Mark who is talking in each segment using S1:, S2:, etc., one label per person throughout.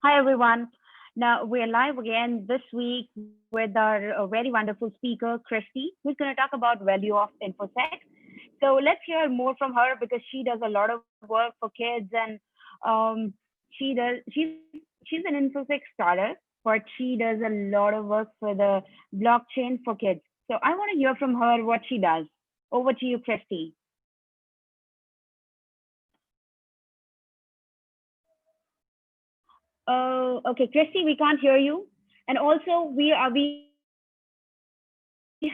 S1: Hi, everyone. Now we're live again this week with our very wonderful speaker, Christy, who's going to talk about value of InfoSec. So let's hear more from her because she does a lot of work for kids and um, she's an InfoSec starter, but she does a lot of work for the blockchain for kids. So I want to hear from her what she does. Over to you, Christy. Oh, okay, Christy, we can't hear you. And also, we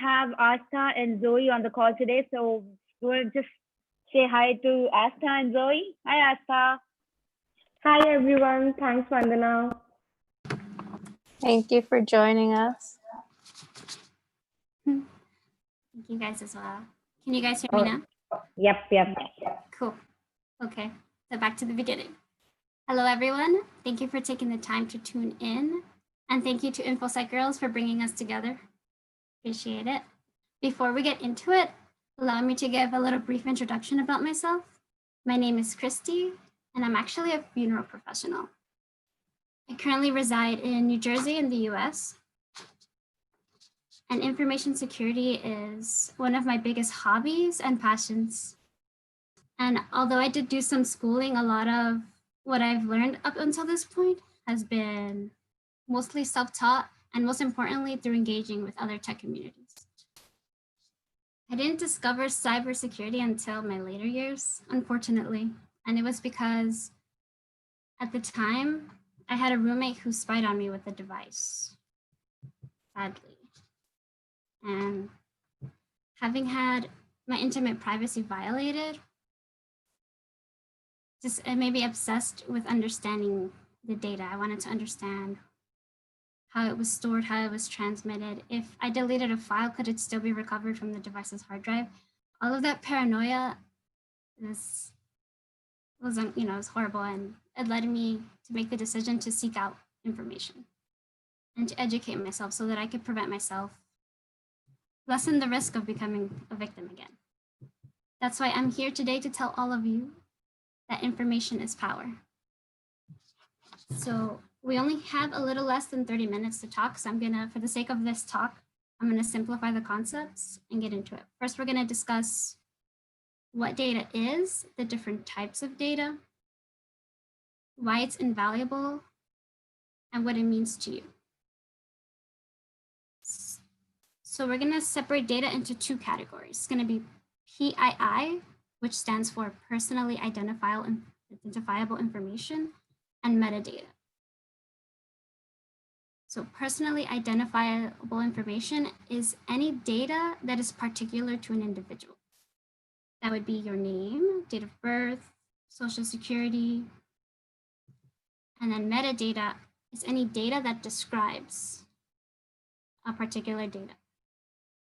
S1: have Asta and Zoe on the call today, so we'll just say hi to Asta and Zoe. Hi, Asta.
S2: Hi everyone, thanks Vandana.
S3: Thank you for joining us.
S4: Thank you guys as well. Can you guys hear me now?
S2: Yep.
S4: Cool. Okay, so back to the beginning. Hello everyone, thank you for taking the time to tune in. And thank you to InfoSec Girls for bringing us together. Appreciate it. Before we get into it, allow me to give a little brief introduction about myself. My name is Christy, and I'm actually a funeral professional. I currently reside in New Jersey in the US. And information security is one of my biggest hobbies and passions. And although I did do some schooling, a lot of what I've learned up until this point has been mostly self-taught and most importantly through engaging with other tech communities. I didn't discover cybersecurity until my later years, unfortunately. And it was because at the time, I had a roommate who spied on me with a device, sadly. And having had my intimate privacy violated, it made me obsessed with understanding the data. I wanted to understand how it was stored, how it was transmitted. If I deleted a file, could it still be recovered from the device's hard drive? All of that paranoia was horrible, and it led me to make the decision to seek out information and to educate myself so that I could prevent myself, lessen the risk of becoming a victim again. That's why I'm here today to tell all of you that information is power. So we only have a little less than 30 minutes to talk. So for the sake of this talk, I'm gonna simplify the concepts and get into it. First, we're gonna discuss what data is, the different types of data, why it's invaluable, and what it means to you. So we're gonna separate data into two categories. It's gonna be PII, which stands for personally identifiable information, and metadata. So personally identifiable information is any data that is particular to an individual. That would be your name, date of birth, social security, and then metadata is any data that describes a particular data.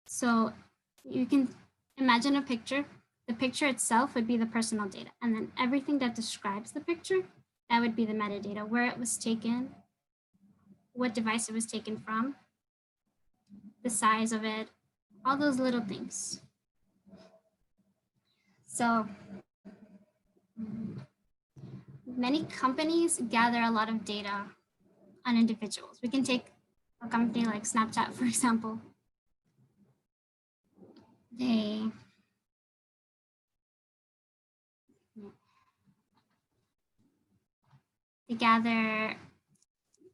S4: So you can imagine a picture. The picture itself would be the personal data, and then everything that describes the picture, that would be the metadata, where it was taken, what device it was taken from, the size of it, all those little things. So many companies gather a lot of data on individuals. We can take a company like Snapchat, for example. They gather,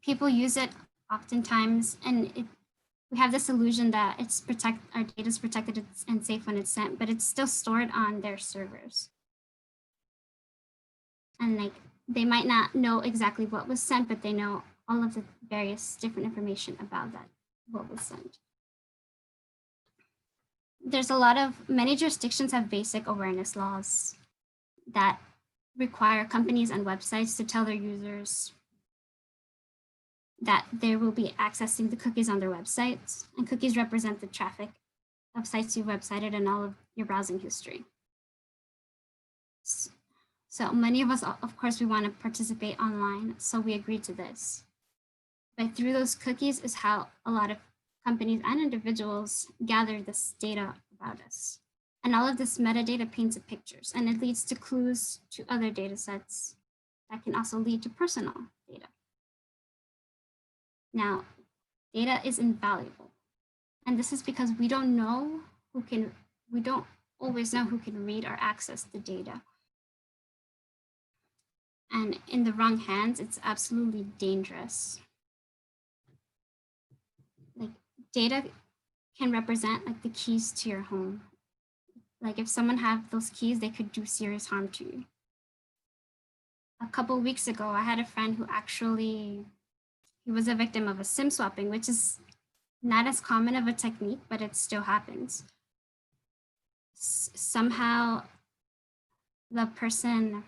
S4: people use it oftentimes, and we have this illusion that our data is protected and safe when it's sent, but it's still stored on their servers. And they might not know exactly what was sent, but they know all of the various different information about that, what was sent. Many jurisdictions have basic awareness laws that require companies and websites to tell their users that they will be accessing the cookies on their websites, and cookies represent the traffic of sites you've websited and all of your browsing history. So many of us, of course, we want to participate online, so we agree to this. But through those cookies is how a lot of companies and individuals gather this data about us. And all of this metadata paints a pictures, and it leads to clues to other data sets that can also lead to personal data. Now, data is invaluable. And this is because we don't always know who can read or access the data. And in the wrong hands, it's absolutely dangerous. Like, data can represent like the keys to your home. Like, if someone have those keys, they could do serious harm to you. A couple of weeks ago, I had a friend who he was a victim of a SIM swapping, which is not as common of a technique, but it still happens. Somehow the person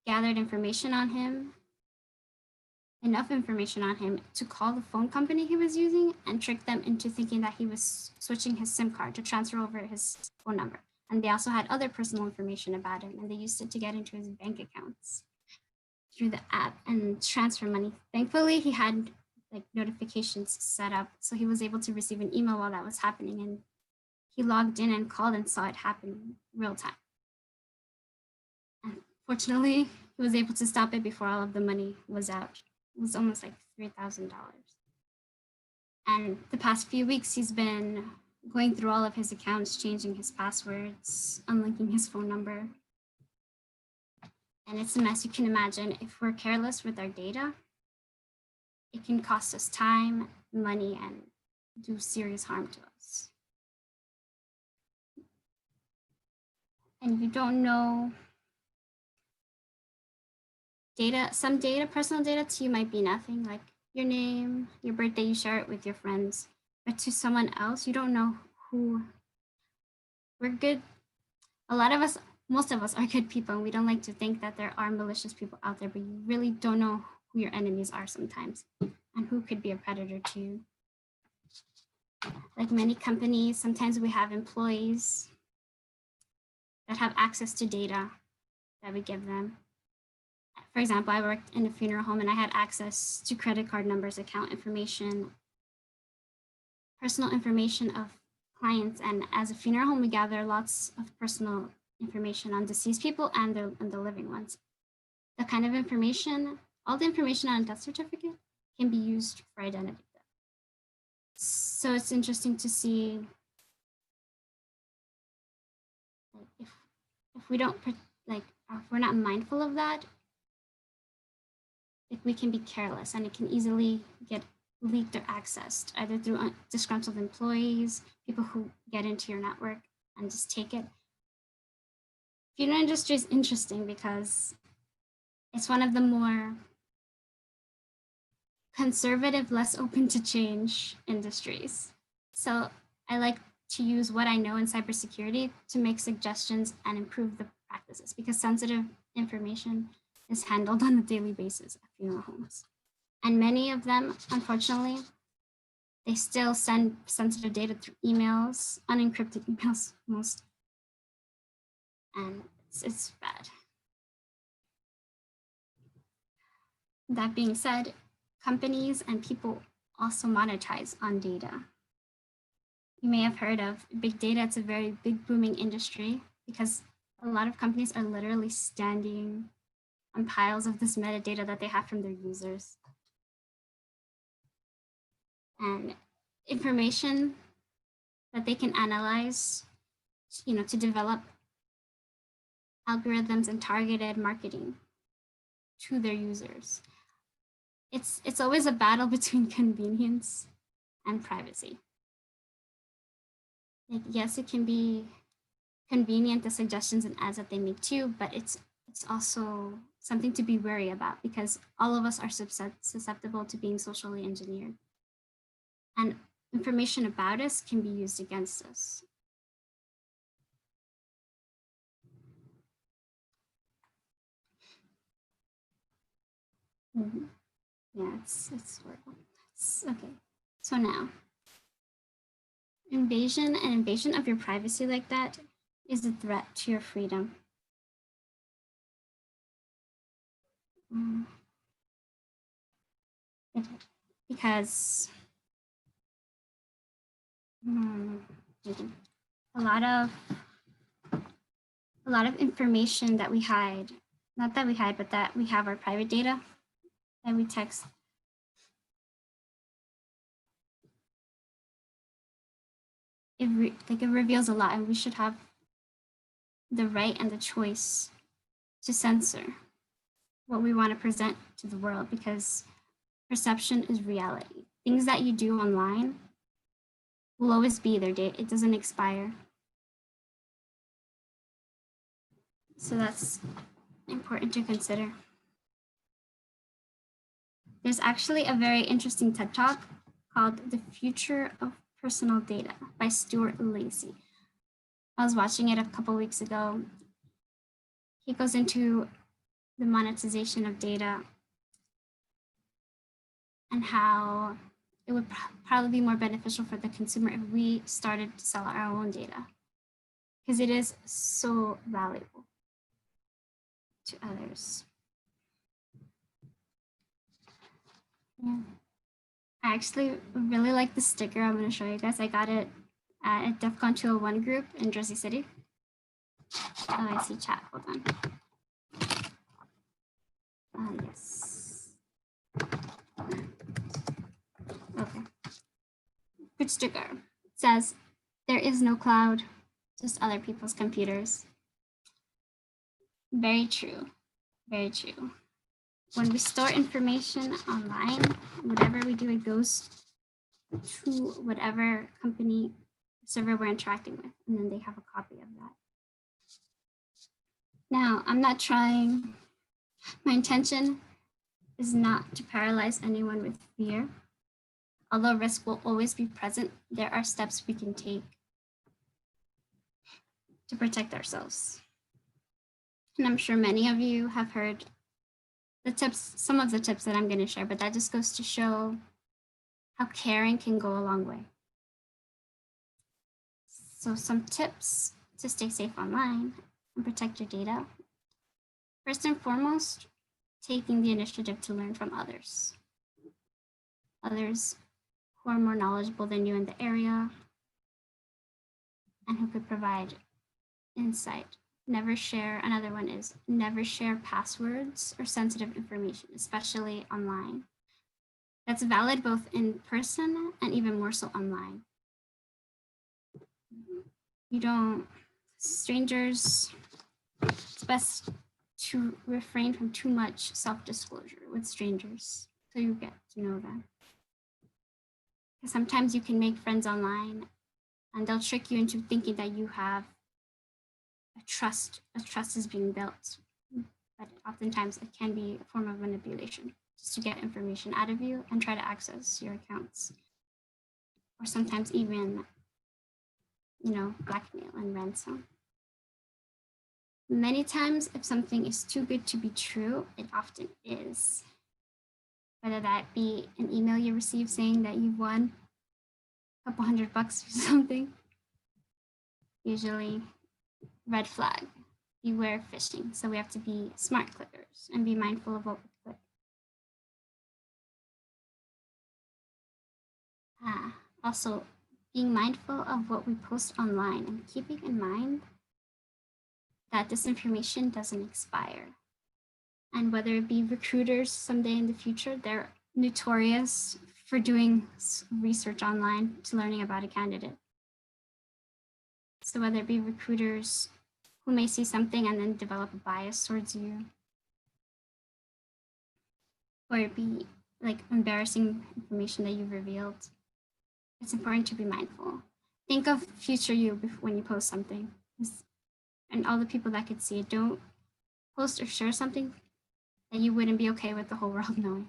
S4: gathered enough information on him to call the phone company he was using and trick them into thinking that he was switching his SIM card to transfer over his phone number. And they also had other personal information about him, and they used it to get into his bank accounts through the app and transfer money. Thankfully, he had like notifications set up, so he was able to receive an email while that was happening, and he logged in and called and saw it happen real time. And fortunately, he was able to stop it before all of the money was out. It was almost like $3,000. And the past few weeks, he's been going through all of his accounts, changing his passwords, unlinking his phone number. And it's a mess. You can imagine if we're careless with our data, it can cost us time, money, and do serious harm to us. And you don't know some personal data to you might be nothing, like your name, your birthday, you share it with your friends, but to someone else, you don't know who. We're good. Most of us are good people, and we don't like to think that there are malicious people out there, but you really don't know who your enemies are sometimes and who could be a predator to you. Like many companies, sometimes we have employees that have access to data that we give them. For example, I worked in a funeral home and I had access to credit card numbers, account information, personal information of clients. And as a funeral home, we gather lots of personal information on deceased people and the living ones. The kind of information, all the information on a death certificate can be used for identity theft. So it's interesting to see if we don't if we're not mindful of that, we can be careless and it can easily get leaked or accessed either through disgruntled employees, people who get into your network and just take it. Funeral industry is interesting because it's one of the more conservative, less open to change industries. So I like to use what I know in cybersecurity to make suggestions and improve the practices because sensitive information is handled on a daily basis at funeral homes. And many of them, unfortunately, they still send sensitive data through emails, unencrypted emails most, and it's bad. That being said, companies and people also monetize on data. You may have heard of big data. It's a very big booming industry because a lot of companies are literally standing on piles of this metadata that they have from their users. And information that they can analyze, to develop algorithms and targeted marketing to their users. It's always a battle between convenience and privacy. Like, yes, it can be convenient, the suggestions and ads that they make too, but it's also something to be wary about because all of us are susceptible to being socially engineered. And information about us can be used against us. Mm-hmm. Yeah, it's horrible. Okay, so now, invasion of your privacy like that is a threat to your freedom. Because a lot of a lot of information that we hide, not that we hide, but that we have our private data that we text. It reveals a lot, and we should have the right and the choice to censor what we want to present to the world, because perception is reality. Things that you do online will always be there. It doesn't expire. So that's important to consider. There's actually a very interesting TED Talk called The Future of Personal Data by Stuart Lacey. I was watching it a couple weeks ago. He goes into the monetization of data and how it would probably be more beneficial for the consumer if we started to sell our own data, because it is so valuable to others. Yeah. I actually really like the sticker I'm going to show you guys. I got it at a DEF CON 201 group in Jersey City. Oh, I see chat. Hold on. Yes. Okay. Good sticker. It says, "There is no cloud, just other people's computers." Very true. Very true. When we store information online, whatever we do, it goes to whatever company server we're interacting with, and then they have a copy of that. Now, I'm not trying, my intention is not to paralyze anyone with fear. Although risk will always be present, there are steps we can take to protect ourselves. And I'm sure many of you have heard the tips, some of the tips that I'm going to share, but that just goes to show how caring can go a long way. So some tips to stay safe online and protect your data. First and foremost, taking the initiative to learn from others. Others who are more knowledgeable than you in the area and who could provide insight. Never share, another one is never share passwords or sensitive information, especially online. That's valid both in person and even more so online. You don't, strangers, it's best to refrain from too much self-disclosure with strangers so you get to know them. Because sometimes you can make friends online and they'll trick you into thinking that you have a trust is being built, but oftentimes it can be a form of manipulation just to get information out of you and try to access your accounts, or sometimes even, blackmail and ransom. Many times, if something is too good to be true, it often is. Whether that be an email you receive saying that you've won a couple $100 or something, usually red flag, beware phishing. So we have to be smart clickers and be mindful of what we click. Also, being mindful of what we post online and keeping in mind that this information doesn't expire. And whether it be recruiters someday in the future, they're notorious for doing research online to learning about a candidate. So whether it be recruiters who may see something and then develop a bias towards you, or it be like embarrassing information that you've revealed, it's important to be mindful. Think of future you when you post something, and all the people that could see it. Don't post or share something that you wouldn't be okay with the whole world knowing.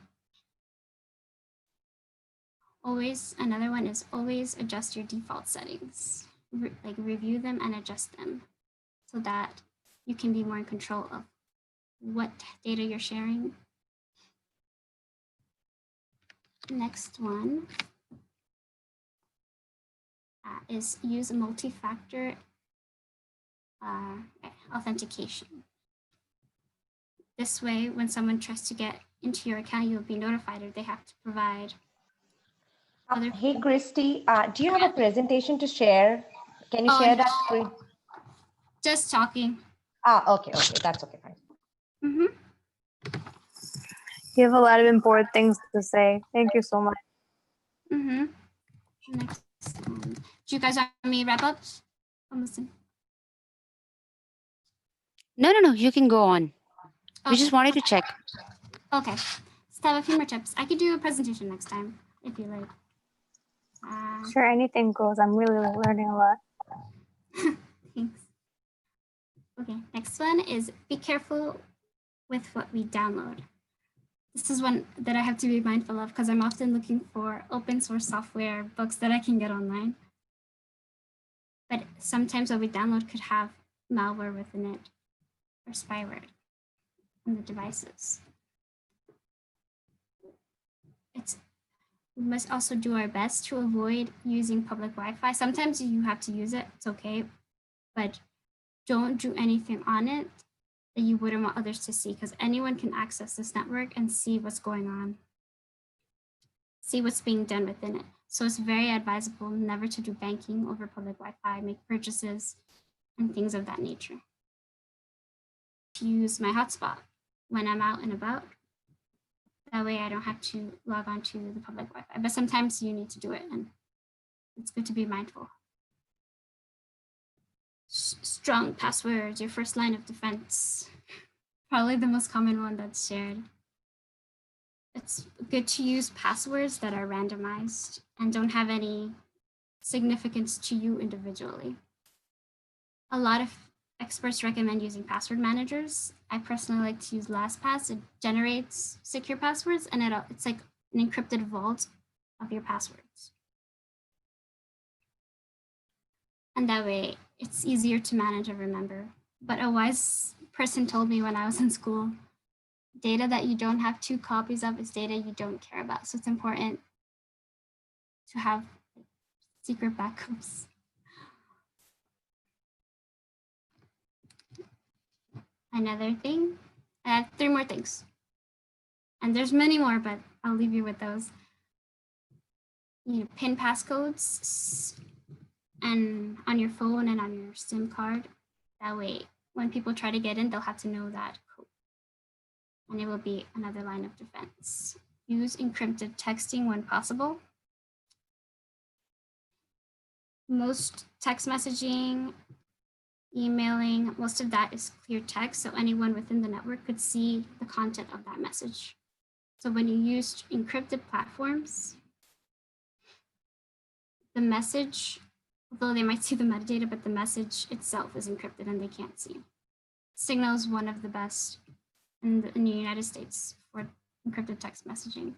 S4: Always, another one is always adjust your default settings. Review them and adjust them so that you can be more in control of what data you're sharing. Next one is use multi-factor authentication. This way, when someone tries to get into your account, you'll be notified if they have to provide.
S2: Hey, Christy, do you have a presentation to share? Can you share that screen?
S4: Just talking.
S2: Okay, that's okay, fine.
S4: Mm-hmm.
S3: You have a lot of important things to say. Thank you so much.
S4: Mm-hmm. Next. Do you guys want me to wrap up? I'm listening.
S5: No. You can go on. We
S4: Okay.
S5: just wanted to check.
S4: Okay. Let's have a few more tips. I could do a presentation next time if you like.
S3: Sure, anything goes. I'm really learning a lot.
S4: Thanks. Okay. Next one is be careful with what we download. This is one that I have to be mindful of because I'm often looking for open source software, books that I can get online. But sometimes what we download could have malware within it or spyware on the devices. We must also do our best to avoid using public Wi-Fi. Sometimes you have to use it, it's okay, but don't do anything on it that you wouldn't want others to see because anyone can access this network and see what's going on, see what's being done within it. So it's very advisable never to do banking over public Wi-Fi, make purchases, and things of that nature. To use my hotspot when I'm out and about. That way I don't have to log on to the public Wi-Fi, but sometimes you need to do it and it's good to be mindful. Strong passwords, your first line of defense. Probably the most common one that's shared. It's good to use passwords that are randomized and don't have any significance to you individually. A lot of experts recommend using password managers. I personally like to use LastPass. It generates secure passwords and it's like an encrypted vault of your passwords. And that way it's easier to manage and remember. But a wise person told me when I was in school, data that you don't have 2 copies of is data you don't care about. So it's important to have secret backups. Another thing, I have 3 more things. And there's many more, but I'll leave you with those. PIN passcodes and on your phone and on your SIM card. That way, when people try to get in, they'll have to know that code. And it will be another line of defense. Use encrypted texting when possible. Most text messaging, emailing, most of that is clear text, so anyone within the network could see the content of that message. So when you use encrypted platforms, the message, although they might see the metadata, but the message itself is encrypted and they can't see. Signal is one of the best in the United States for encrypted text messaging.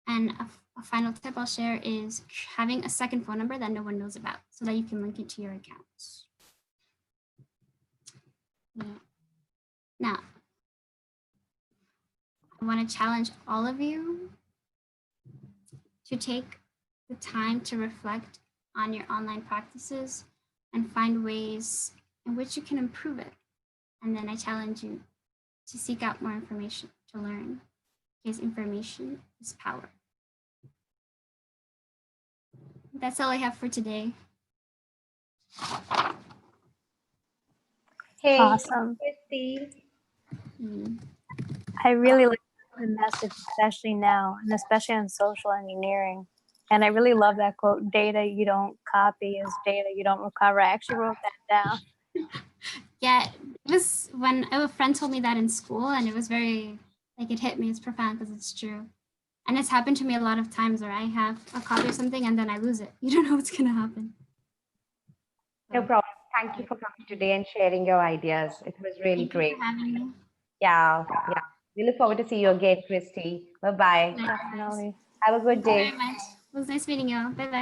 S4: And a final tip I'll share is having a second phone number that no one knows about so that you can link it to your accounts. Yeah. Now, I want to challenge all of you to take the time to reflect on your online practices and find ways in which you can improve it. And then I challenge you to seek out more information to learn, because information is power. That's all I have for today.
S2: Hey,
S3: Awesome.
S2: Christy.
S3: I really like the message, especially now, and especially on social engineering. And I really love that quote, data you don't copy is data you don't recover. I actually wrote that down.
S4: Yeah, it was when a friend told me that in school, and it was very, like, it hit me. It's profound because it's true. And it's happened to me a lot of times where I have a copy of something and then I lose it. You don't know what's going to happen.
S2: No problem. Thank you for coming today and sharing your ideas. It was really
S4: Thank you
S2: great.
S4: for having me.
S2: Yeah. We look forward to see you again, Christy. Bye-bye.
S3: Definitely.
S2: Have a good
S4: Thank you
S2: day.
S4: very much. It was nice meeting you all. Bye-bye.